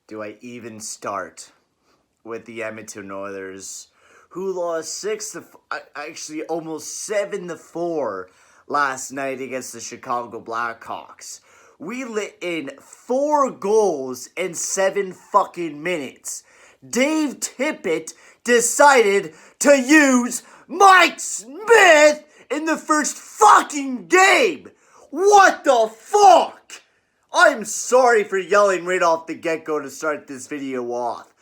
do I even start with the Edmonton Oilers, who lost actually almost 7-4 last night against the Chicago Blackhawks? We let in 4 goals in 7 fucking minutes. Dave Tippet decided to use Mike Smith in the first fucking game. What the fuck? I'm sorry for yelling right off the get-go to start this video off.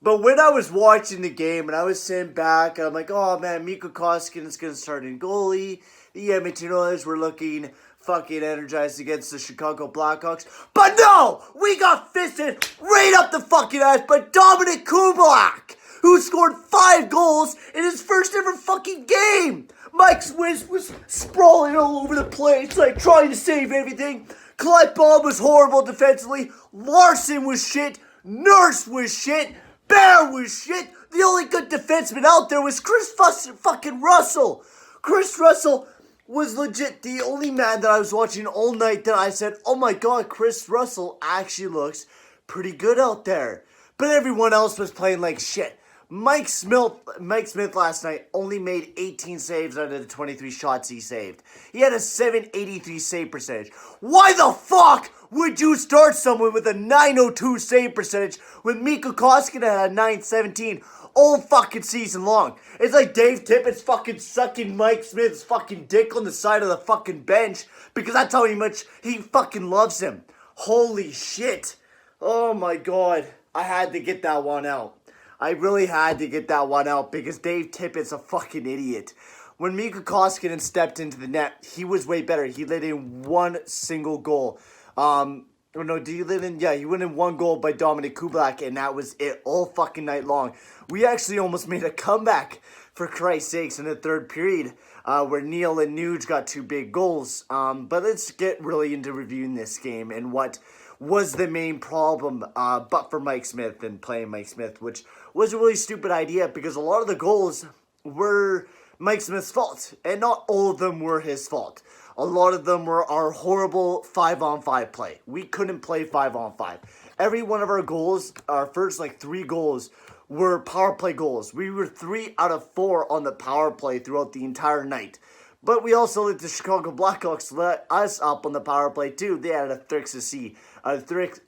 But when I was watching the game and I was sitting back, and I'm like, oh man, Mikko Koskinen is going to start in goalie. The Edmonton Oilers were looking fucking energized against the Chicago Blackhawks. But no! We got fisted right up the fucking ass by Dominic Kubelak, who scored 5 goals in his first ever fucking game. Mike Smith was sprawling all over the place, like trying to save everything. Klefbom was horrible defensively. Larson was shit. Nurse was shit. Bear was shit. The only good defenseman out there was Chris fucking Russell. Chris Russell was legit the only man that I was watching all night that I said, oh my god, Chris Russell actually looks pretty good out there. But everyone else was playing like shit. Mike Smith last night only made 18 saves out of the 23 shots he saved. He had a 783 save percentage. Why the fuck would you start someone with a 902 save percentage when Mikko Koskinen had a 917 all fucking season long? It's like Dave Tippett's fucking sucking Mike Smith's fucking dick on the side of the fucking bench because that's how much he fucking loves him. Holy shit. Oh my god. I had to get that one out. I really had to get that one out because Dave Tippett's a fucking idiot. When Mikko Koskinen stepped into the net, he was way better. He let in 1 single goal. He let in 1 goal by Dominic Kubelak, and that was it all fucking night long. We actually almost made a comeback, for Christ's sakes, in the third period, where Neil and Nuge got 2 big goals. But let's get really into reviewing this game and what was the main problem, but for Mike Smith and playing Mike Smith, which was a really stupid idea because a lot of the goals were Mike Smith's fault, and not all of them were his fault. A lot of them were our horrible 5-on-5 play. We couldn't play 5-on-5. Every one of our goals, our first 3 goals, were power play goals. We were 3 out of 4 on the power play throughout the entire night. But we also let the Chicago Blackhawks let us up on the power play too. They had a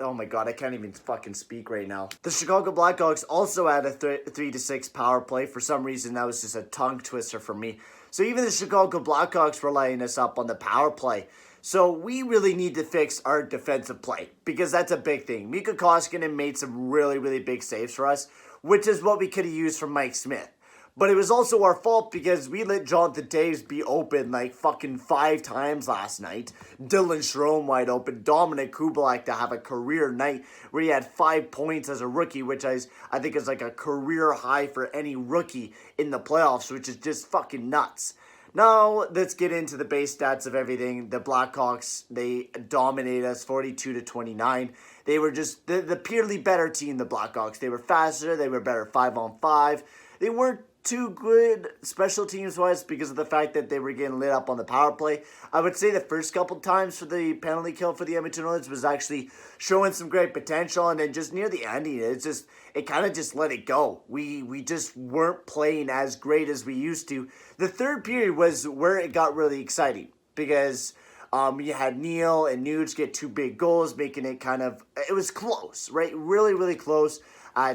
oh my god, I can't even fucking speak right now. The Chicago Blackhawks also had a 3-6 power play. For some reason, that was just a tongue twister for me. So even the Chicago Blackhawks were lighting us up on the power play. So we really need to fix our defensive play because that's a big thing. Mikko Koskinen made some really, really big saves for us, which is what we could have used from Mike Smith. But it was also our fault because we let Jonathan Toews be open fucking 5 times last night. Dylan Strome wide open. Dominic Kubelak to have a career night where he had 5 points as a rookie, which I think is like a career high for any rookie in the playoffs, which is just fucking nuts. Now, let's get into the base stats of everything. The Blackhawks, they dominated us 42-29. They were just the purely better team, the Blackhawks. They were faster. They were better 5-on-5. They weren't too good special teams wise because of the fact that they were getting lit up on the power play. I would say the first couple times for the penalty kill for the Edmonton Oilers was actually showing some great potential, and then just near the ending, it kind of just let it go. We just weren't playing as great as we used to. The third period was where it got really exciting because you had Neil and Nuge get 2 big goals, making it it was close, right? Really, really close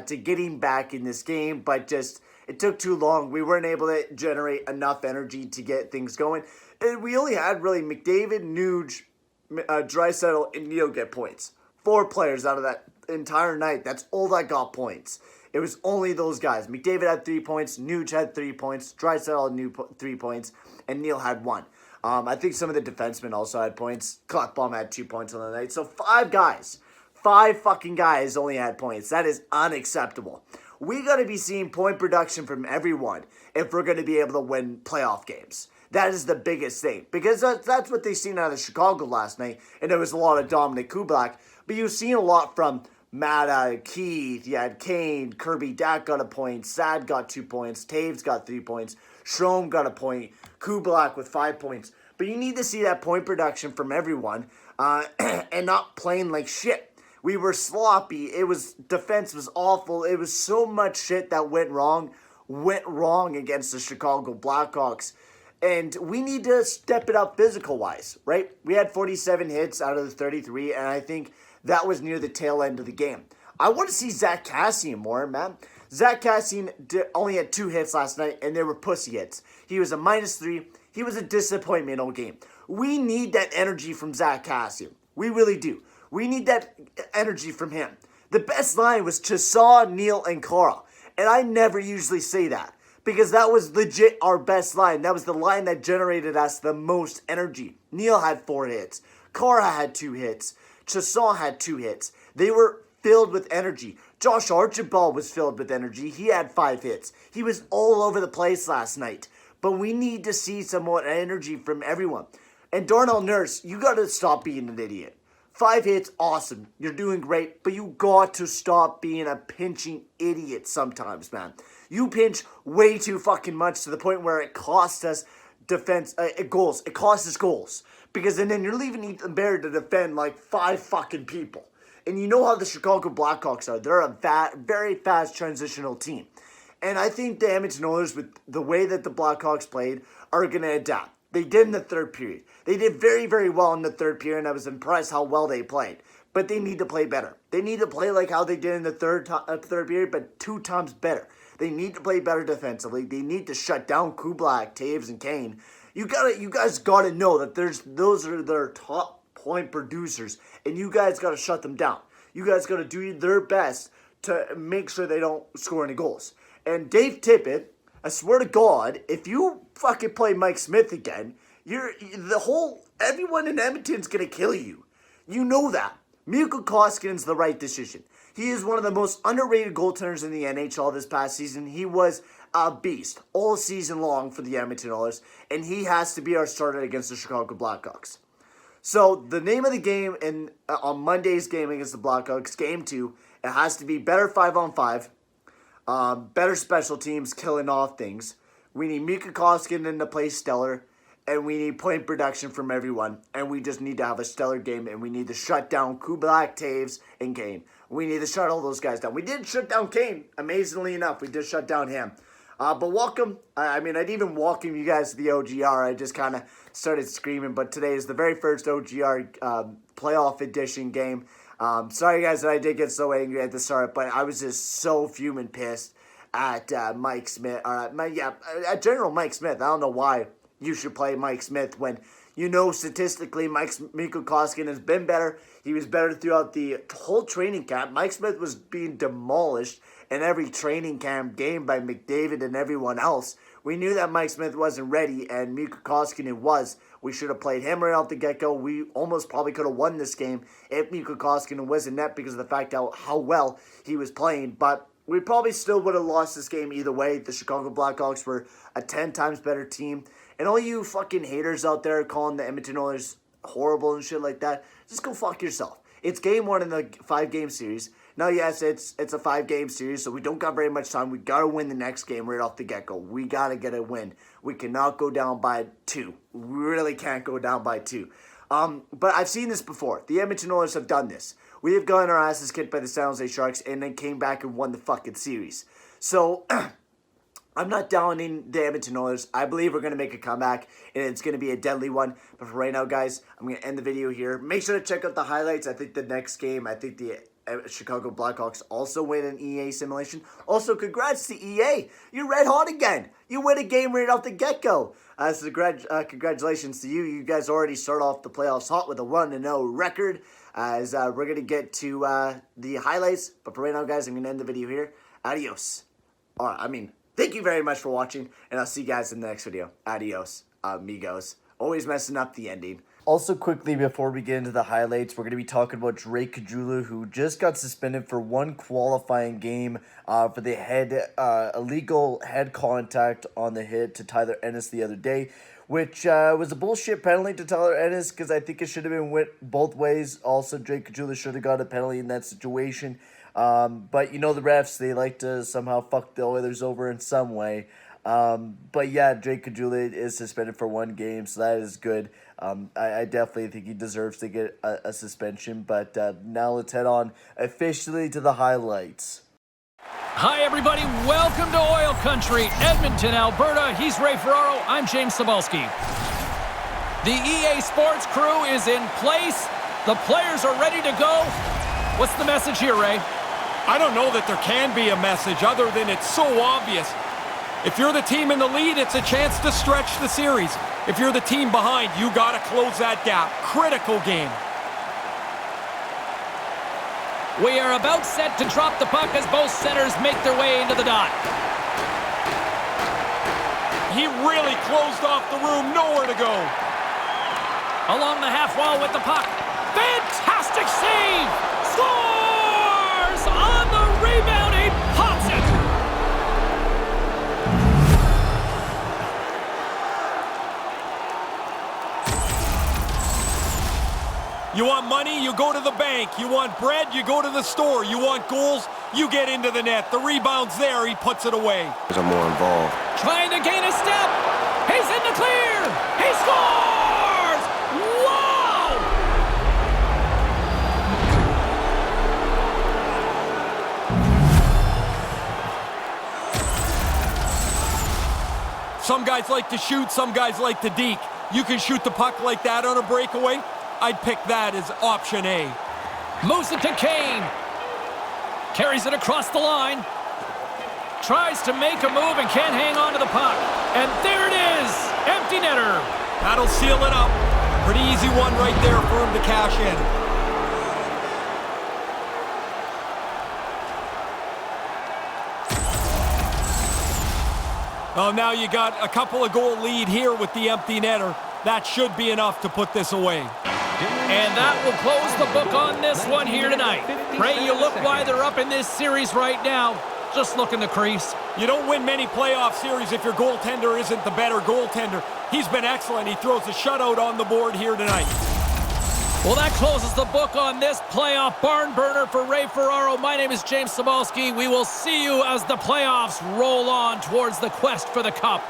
to getting back in this game, but just it took too long. We weren't able to generate enough energy to get things going. And we only had really McDavid, Nuge, Draisaitl, and Neil get points. 4 players out of that entire night. That's all that got points. It was only those guys. McDavid had 3 points. Nuge had 3 points. Draisaitl had 3 points. And Neil had 1. I think some of the defensemen also had points. Klefbom had 2 points on the night. So 5 guys. 5 fucking guys only had points. That is unacceptable. We got to be seeing point production from everyone if we're going to be able to win playoff games. That is the biggest thing. Because that's what they seen out of Chicago last night. And there was a lot of Dominic Kubelak. But you've seen a lot from Matt, Keith, you had Kane, Kirby Dak got a point, Sad got 2 points, Taves got 3 points, Strome got a point, Kubelak with 5 points. But you need to see that point production from everyone and not playing like shit. We were sloppy. Defense was awful. It was so much shit that went wrong against the Chicago Blackhawks. And we need to step it up physical-wise, right? We had 47 hits out of the 33, and I think that was near the tail end of the game. I want to see Zach Kassian more, man. Zach Kassian only had 2 hits last night, and they were pussy hits. He was a -3. He was a disappointment all game. We need that energy from Zach Kassian. We really do. We need that energy from him. The best line was Chasaw, Neil, and Carl. And I never usually say that, because that was legit our best line. That was the line that generated us the most energy. Neil had 4 hits. Kara had 2 hits. Chasaw had 2 hits. They were filled with energy. Josh Archibald was filled with energy. He had 5 hits. He was all over the place last night. But we need to see some more energy from everyone. And Darnell Nurse, you got to stop being an idiot. 5 hits, awesome. You're doing great, but you got to stop being a pinching idiot sometimes, man. You pinch way too fucking much to the point where it costs us goals. It costs us goals. Because then you're leaving Ethan Bear to defend like 5 fucking people. And you know how the Chicago Blackhawks are. They're a very fast transitional team. And I think the Edmonton Oilers, with the way that the Blackhawks played, are going to adapt. They did in the third period. They did very, very well in the third period, and I was impressed how well they played. But they need to play better. They need to play like how they did in the third period, but 2 times better. They need to play better defensively. They need to shut down Kublak, Taves, and Kane. You guys gotta know that those are their top point producers, and you guys gotta shut them down. You guys gotta do their best to make sure they don't score any goals. And Dave Tippett, I swear to God, if you fucking play Mike Smith again, everyone in Edmonton's gonna kill you. You know that. Mikko Koskinen's the right decision. He is one of the most underrated goaltenders in the NHL this past season. He was a beast all season long for the Edmonton Oilers, and he has to be our starter against the Chicago Blackhawks. So the name of the game on Monday's game against the Blackhawks, Game 2, it has to be better 5-on-5, better special teams, killing off things. We need Mikko Koskinen to play stellar, and we need point production from everyone. And we just need to have a stellar game, and we need to shut down Kublak, Taves, and Kane. We need to shut all those guys down. We did shut down Kane, amazingly enough. We did shut down him. But welcome. I didn't even welcome you guys to the OGR. I just kind of started screaming. But today is the very first OGR playoff edition game. Sorry, guys, that I did get so angry at the start, but I was just so fuming pissed at Mike Smith. At General Mike Smith. I don't know why you should play Mike Smith when you know statistically Mikko Koskinen has been better. He was better throughout the whole training camp. Mike Smith was being demolished in every training camp game by McDavid and everyone else. We knew that Mike Smith wasn't ready, and Mikko Koskinen was. We should have played him right off the get-go. We almost probably could have won this game if Mikko Koskinen was in net because of the fact how well he was playing. But we probably still would have lost this game either way. The Chicago Blackhawks were a 10 times better team. And all you fucking haters out there calling the Edmonton Oilers horrible and shit like that, just go fuck yourself. It's game 1 in the 5-game series. Now, yes, it's a 5-game series, so we don't got very much time. We got to win the next game right off the get-go. We got to get a win. We cannot go down by 2. We really can't go down by 2. But I've seen this before. The Edmonton Oilers have done this. We have gotten our asses kicked by the San Jose Sharks and then came back and won the fucking series. So I'm not downing the Edmonton Oilers. I believe we're going to make a comeback, and it's going to be a deadly one. But for right now, guys, I'm going to end the video here. Make sure to check out the highlights. I think the next game, the Chicago Blackhawks also win an EA simulation. Also, congrats to EA. You're red hot again. You win a game right off the get-go. So congratulations to you. You guys already start off the playoffs hot with a 1-0 record. As we're going to get to the highlights. But for right now, guys, I'm going to end the video here. Adios. Thank you very much for watching, and I'll see you guys in the next video. Adios, amigos. Always messing up the ending. Also, quickly, before we get into the highlights, we're going to be talking about Drake Caggiula, who just got suspended for 1 qualifying game for the illegal head contact on the hit to Tyler Ennis the other day, which was a bullshit penalty to Tyler Ennis because I think it should have been went both ways. Also, Drake Caggiula should have got a penalty in that situation. But you know the refs, they like to somehow fuck the Oilers over in some way. But yeah, Drake Caggiula is suspended for 1 game, so that is good. I definitely think he deserves to get a suspension. But now let's head on officially to the highlights. Hi, everybody. Welcome to Oil Country, Edmonton, Alberta. He's Ray Ferraro. I'm James Cebulski. The EA Sports crew is in place. The players are ready to go. What's the message here, Ray? I don't know that there can be a message other than it's so obvious. If you're the team in the lead, it's a chance to stretch the series. If you're the team behind, you got to close that gap. Critical game. We are about set to drop the puck as both centers make their way into the dot. He really closed off the room. Nowhere to go. Along the half wall with the puck. Fantastic save! Scores! On the rebound, he pops it! You want money, you go to the bank. You want bread, you go to the store. You want goals, you get into the net. The rebound's there, he puts it away. I'm more involved. Trying to gain a step. He's in the clear. He scores! Wow! Some guys like to shoot, some guys like to deke. You can shoot the puck like that on a breakaway. I'd pick that as option A. Moves it to Kane. Carries it across the line. Tries to make a move and can't hang on to the puck. And there it is. Empty netter. That'll seal it up. Pretty easy one right there for him to cash in. Well, now you got a couple of goal lead here with the empty netter. That should be enough to put this away. And that will close the book on this one here tonight. Ray, you look why they're up in this series right now. Just look in the crease. You don't win many playoff series if your goaltender isn't the better goaltender. He's been excellent. He throws a shutout on the board here tonight. Well, that closes the book on this playoff barn burner for Ray Ferraro. My name is James Cebulski. We will see you as the playoffs roll on towards the quest for the cup.